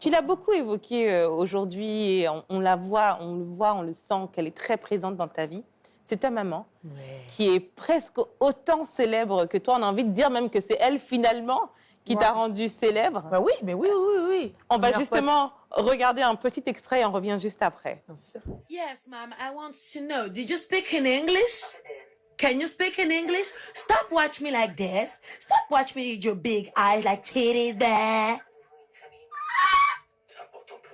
Tu l'as beaucoup évoqué aujourd'hui, et on la voit, on le sent qu'elle est très présente dans ta vie. C'est ta maman, qui est presque autant célèbre que toi. On a envie de dire même que c'est elle, finalement, qui t'a rendu célèbre. Bah oui, mais oui. On va justement regarder un petit extrait et on revient juste après. Bien sûr. Yes, mom, I want to know, did you speak in English? Can you speak in English? Stop watching me like this. Stop watching me with your big eyes like titties there.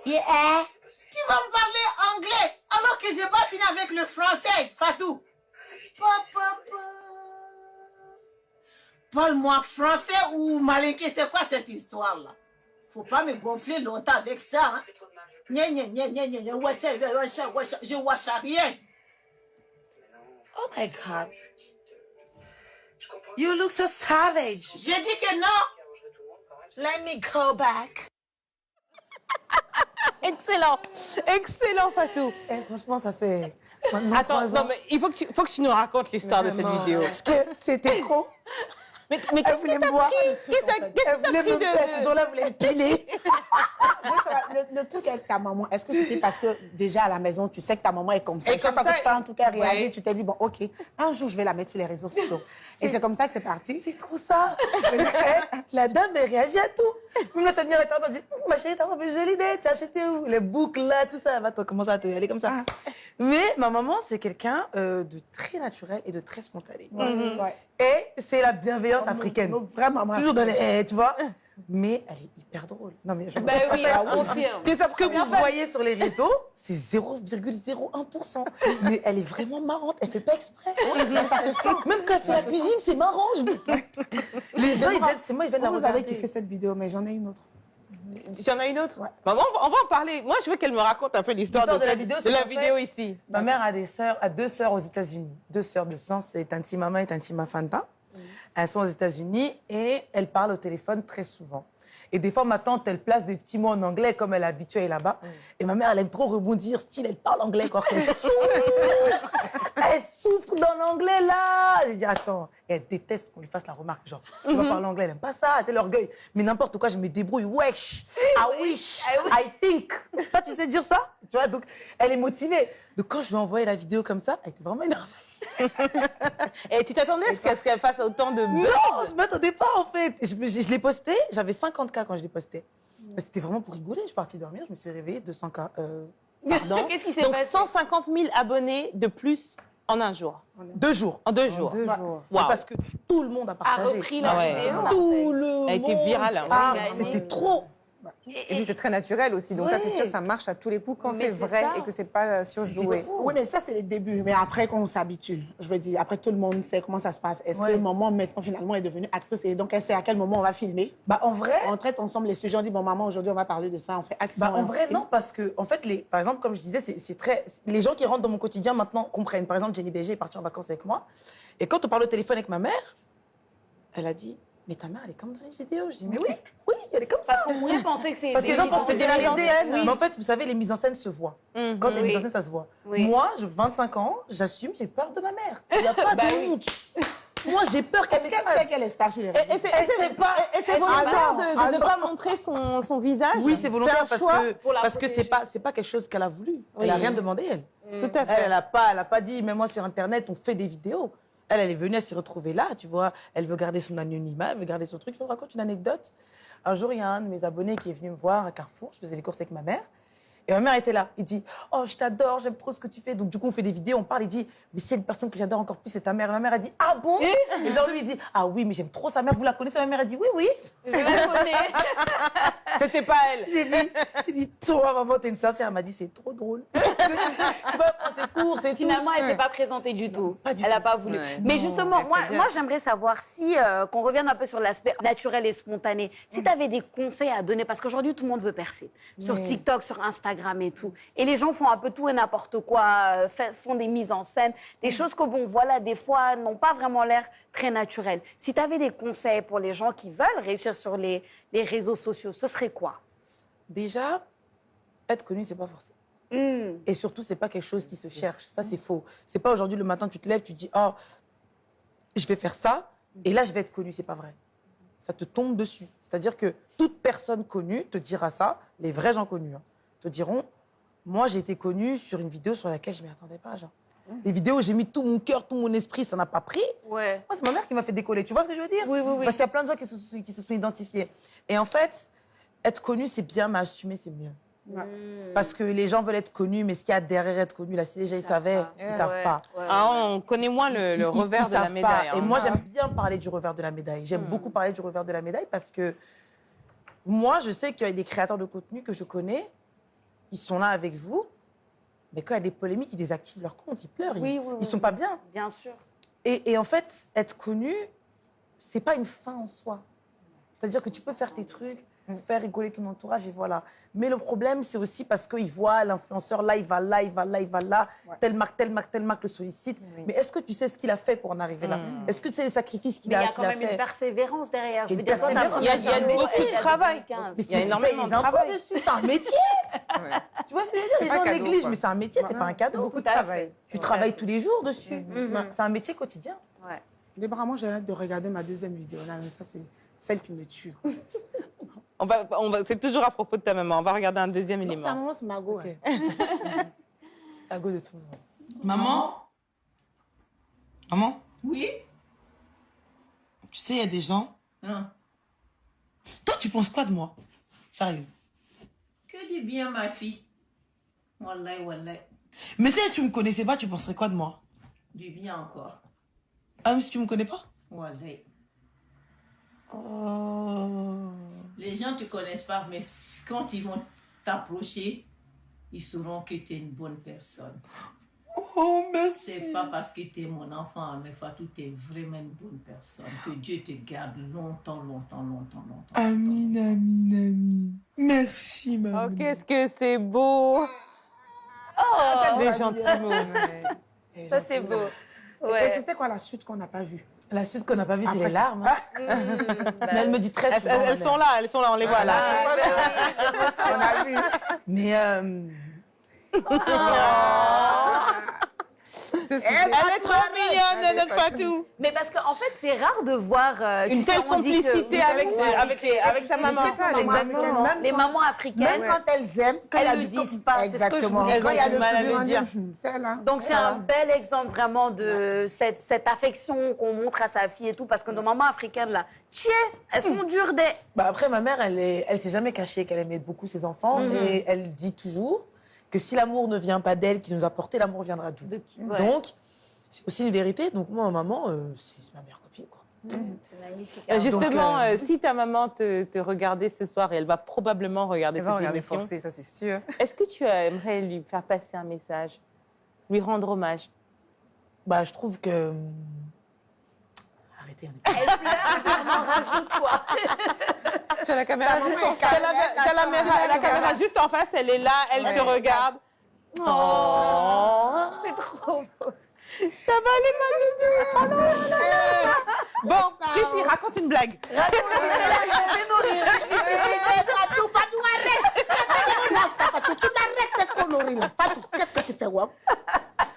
Yeah. Tu vas me parler anglais alors que j'ai pas fini avec le français, Fatou. Parle-moi français ou malinqué, c'est quoi cette histoire-là? Faut pas me gonfler longtemps avec ça, hein? Je vois rien. Oh my God. You look so savage. J'ai dit que non. Let me go back. Excellent, excellent, Fatou. Franchement, ça fait... Attends, non, mais il faut que tu nous racontes l'histoire de cette vidéo. Parce que c'était trop... Mais Elle qu'est-ce voulait qui me t'a voir. pris? Elle voulait me faire, ce jour-là, elle voulait me piler. Le truc avec ta maman, est-ce que c'était parce que déjà à la maison, tu sais que ta maman est comme ça? Et Chaque comme fois ça, que tu fais en tout cas réagir, ouais. tu t'es dit, bon, OK, un jour, je vais la mettre sur les réseaux sociaux. Et c'est comme ça que c'est parti. C'est trop ça. La dame, elle réagit à tout. Même la tenir, elle dit, ma chérie, t'as une jolie idée, t'as acheté où? Les boucles là, tout ça, elle va commencer à te aller comme ça. Mais ma maman, c'est quelqu'un de très naturel et de très spontané. Ouais. Et c'est la bienveillance africaine. Vraiment, Toujours dans les... tu vois. Mais elle est hyper drôle. Non, mais je Ben oui, on confirme. ce que vous voyez sur les réseaux, c'est 0,01%. Mais elle est vraiment marrante. Elle fait pas exprès. Ça se sent. Même quand elle fait la cuisine, c'est marrant. Les gens, ils viennent, c'est moi, ils viennent la Vous regarder. avez kiffé cette vidéo, mais j'en ai une autre. J'en ai une autre. Ouais. Maman, on va en parler. Moi, je veux qu'elle me raconte un peu l'histoire de la vidéo, ici. Ma mère a deux sœurs aux États-Unis. Deux sœurs de sang, c'est Tanti Mama et Tanti Mafanta. Elles sont aux États-Unis et elles parlent au téléphone très souvent. Et des fois, ma tante, elle place des petits mots en anglais comme elle est habituée là-bas. Et ma mère, elle aime trop rebondir, style, elle parle anglais, quoi. Elle souffre. Elle souffre dans l'anglais, là. J'ai dit, attends. Et elle déteste qu'on lui fasse la remarque, genre, tu vas parler anglais, elle n'aime pas ça, c'est l'orgueil. Mais n'importe quoi, je me débrouille. Wesh, I wish, I think. Toi, tu sais dire ça? Tu vois, donc, elle est motivée. Donc, quand je lui ai envoyé la vidéo comme ça, elle était vraiment énervée. Et tu t'attendais à ce qu'elle fasse autant de buzz? Non, je ne m'attendais pas, en fait. Je l'ai posté, j'avais 50K quand je l'ai posté. Mais c'était vraiment pour rigoler. Je suis partie dormir, je me suis réveillée, 200K. Pardon. Qu'est-ce qui s'est Donc, passé? 150 000 abonnés de plus en un jour. 2 jours. En 2 jours. Wow. Waouh. Parce que tout le monde a A partagé. repris la Ah ouais. vidéo. Tout le monde. Elle a été virale, hein. Ah, Ouais. c'était trop. Et puis c'est très naturel aussi, donc ça c'est Ouais. sûr, ça marche à tous les coups quand Mais c'est c'est vrai ça. et que c'est pas surjoué. Oui, mais ça, c'est les débuts. Mais après, quand on s'habitue, je veux dire, après, tout le monde sait comment ça se passe. Est-ce que maman, maintenant, finalement, est devenue actrice et donc elle sait à quel moment on va filmer? Bah, en vrai, On traite ensemble les sujets, on dit, bon, maman, aujourd'hui, on va parler de ça, on fait action. bah, et en on vrai filme. non, parce que, en fait, par exemple, comme je disais, c'est très. Les gens qui rentrent dans mon quotidien maintenant comprennent. Par exemple, Jenny BG est partie en vacances avec moi. Et quand on parle au téléphone avec ma mère, elle a dit, mais ta mère, elle est comme dans les vidéos. Je dis, mais oui, elle est comme ça. Parce qu'on pourrait penser que c'est... Parce que les gens pensent que c'est des mises en réalisé. scène, oui. Mais en fait, vous savez, les mises en scène se voient. Quand il y a une mise en scène, ça se voit. Oui. Moi, j'ai 25 ans, j'assume, j'ai peur de ma mère. Il n'y a pas de honte. Moi, j'ai peur qu'elle Est-ce qu'elle sait qu'elle est star sur les réseaux? Et c'est volontaire de ne pas montrer son visage? Oui, c'est volontaire un choix parce que c'est pas quelque chose qu'elle a voulu. Elle n'a rien demandé, elle. Tout à fait. Elle n'a pas dit, mais moi, sur Internet, on fait des vidéos. Elle est venue, elle s'est retrouvée là, tu vois. Elle veut garder son anonymat, elle veut garder son truc. Je vous raconte une anecdote. Un jour, il y a un de mes abonnés qui est venu me voir à Carrefour. Je faisais les courses avec ma mère. Et ma mère était là. Il dit, oh, je t'adore, j'aime trop ce que tu fais. Donc, du coup, on fait des vidéos, on parle. Il dit, mais c'est une personne que j'adore encore plus, c'est ta mère. Et ma mère a dit, ah bon? Et genre, lui, il dit, ah oui, mais j'aime trop sa mère. Vous la connaissez? Ma mère a dit, oui, oui. Je la connais. C'était pas elle. J'ai dit, toi, maman, t'es une sincère. Elle m'a dit, c'est trop drôle. Tu vas prendre ses courses et tout. Finalement, elle ne s'est pas présentée du tout. pas du Elle n'a tout. pas voulu. Ouais. Mais justement, elle moi, fait bien. moi j'aimerais savoir si, qu'on revienne un peu sur l'aspect naturel et spontané, si tu avais des conseils à donner, parce qu'aujourd'hui, tout le monde veut percer. Sur TikTok, sur Instagram et tout. Et les gens font un peu tout et n'importe quoi, font des mises en scène, des choses que, bon, voilà, des fois, n'ont pas vraiment l'air très naturelles. Si tu avais des conseils pour les gens qui veulent réussir sur les réseaux sociaux, ce serait quoi? Déjà, être connu, c'est pas forcément. Et surtout, c'est pas quelque chose qui se cherche. Ça, c'est faux. C'est pas aujourd'hui, le matin, tu te lèves, tu dis, oh, je vais faire ça, et là, je vais être connu. C'est pas vrai. Ça te tombe dessus. C'est-à-dire que toute personne connue te dira ça, les vrais gens connus, hein, te diront, moi, j'ai été connue sur une vidéo sur laquelle je ne m'y attendais pas, genre. Les vidéos où j'ai mis tout mon cœur, tout mon esprit, ça n'a pas pris. Ouais. Moi, c'est ma mère qui m'a fait décoller. Tu vois ce que je veux dire? Oui, oui, oui. Parce qu'il y a plein de gens qui se sont identifiés. Et en fait, être connu, c'est bien, mais assumer, c'est mieux. Parce que les gens veulent être connus, mais ce qu'il y a derrière être connu, là, si les gens ils savaient, ils ne savent pas. Ah, on connaît moins le revers de la savent médaille. pas. Et hein. moi, j'aime bien parler du revers de la médaille. J'aime beaucoup parler du revers de la médaille parce que moi, je sais qu'il y a des créateurs de contenu que je connais, ils sont là avec vous, mais quand il y a des polémiques, ils désactivent leur compte, ils pleurent, ils sont pas bien. Bien sûr. Et en fait, être connu, c'est pas une fin en soi. C'est-à-dire que tu peux faire tes trucs, faire rigoler ton entourage et voilà. Mais le problème, c'est aussi parce qu'ils voient l'influenceur là, il va là, il va là, il va là, telle marque le sollicite. Mais est-ce que tu sais ce qu'il a fait pour en arriver là? Est-ce que tu sais les sacrifices qu'il Mais a il y fait? a quand même une persévérance derrière. Je Une veux dire, toi, t'as persévérance. commencé Il y a à beaucoup bosser, de travail. il y a 2015. Mais Il y a énormément de des impôts travail. dessus, c'est un métier. Tu vois ce que je veux dire? Les pas gens cadeau, négligent, quoi. mais c'est un métier, c'est pas un cadeau. Beaucoup de travail. Tu travailles tous les jours dessus. C'est un métier quotidien. Ouais. Déborah, moi, j'ai hâte de regarder ma deuxième vidéo. Là, mais ça, c'est celle qui me tue. Quoi. C'est toujours à propos de ta maman. On va regarder un deuxième Non, élément. sa maman, c'est Margot. Ok. hein. À gauche de tout le monde. Maman? Maman? Oui? Tu sais, il y a des gens... Hein? Toi, tu penses quoi de moi? Sérieux? Que du bien, ma fille. Wallah, wallah. Mais si tu me connaissais pas, tu penserais quoi de moi? Du bien encore. Ah, mais si tu me connais pas? Wallah. Oh... Les gens ne te connaissent pas, mais quand ils vont t'approcher, ils sauront que tu es une bonne personne. Oh, merci. C'est pas parce que tu es mon enfant, mais Fatou, tu es vraiment une bonne personne. Que Dieu te garde longtemps, longtemps, longtemps, longtemps. Amine, amine, amine. Merci, maman. Oh, qu'est-ce que c'est beau! Des gentils mots. Ça, c'est beau. Et c'était quoi la suite qu'on n'a pas vue? La suite qu'on n'a pas vue, c'est Après, les larmes. hein. Mais elle me dit très souvent. Elles sont là, on les voit là. On a vu. Mais Elle est trop mignonne, notre Fatou. Mais parce qu'en fait, c'est rare de voir Une tu sais, telle on dit que- complicité avec sa maman. C'est ça, exactement. les mamans africaines. Même quand elles aiment, quand il y a Elles du le disent pas, c'est ce que je Exactement. voulais Quand il y a dire. le Mal à plus le dire. c'est là. Donc c'est un bel exemple vraiment de cette affection qu'on montre à sa fille et tout, parce que nos mamans africaines là, elles sont dures des. bah après, ma mère, elle s'est jamais cachée qu'elle aimait beaucoup ses enfants. Et elle dit toujours que si l'amour ne vient pas d'elle qui nous a porté, l'amour viendra d'où. Ouais. Donc, c'est aussi une vérité. Donc, moi, maman, c'est ma meilleure copine, quoi. C'est magnifique. Justement, Donc, si ta maman te regardait ce soir, et elle va probablement regarder Elle va cette regarder émission, forcé, ça c'est sûr. est-ce que tu aimerais lui faire passer un message, lui rendre hommage? Bah, je trouve que... Arrêtez. Elle pleure, rajoute quoi. Tu as la caméra juste en face. T'as la caméra juste en face, elle est là, elle te regarde. Oh, c'est trop beau. Ça va aller, ma doudou. Bon, Prissy, raconte une blague. Fatou, Fatou, arrête! Fatou, tu m'arrêtes de colorer là. Fatou, qu'est-ce que tu fais, ouais?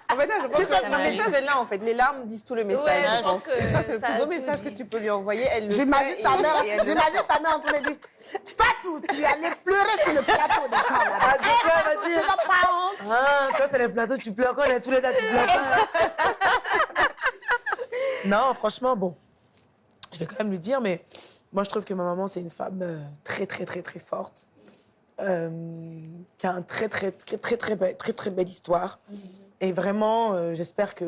En fait, là, je pense que le message est là, en fait. Les larmes disent tout le message, Ouais, je je pense pense. que Et ça, c'est le ça plus a beau tout message dit. que tu peux lui envoyer. Elle le sait. J'imagine et- sa mère, et elle le j'imagine sa mère en train de dire Fatou, tu allais pleurer sur le plateau des gens là. Fatou, tu n'as pas honte. Ah, toi, c'est les plateaux, tu pleures. Quand on est tous les deux, tu pleures pas. Non, franchement, bon. Je vais quand même lui dire, mais moi, je trouve que ma maman, c'est une femme très, très, très, très forte. Qui a un très, très, très, très, très belle histoire. Et vraiment, j'espère que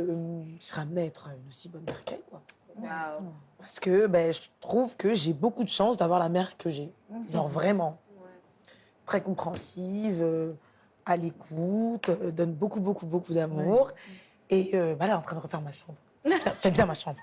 je serai amenée à être une aussi bonne mère qu'elle, quoi. Waouh. Parce que je trouve que j'ai beaucoup de chance d'avoir la mère que j'ai. Genre vraiment. Très compréhensive, à l'écoute, donne beaucoup, beaucoup, beaucoup d'amour. Et là, elle est en train de refaire ma chambre. Fais bien ma chambre.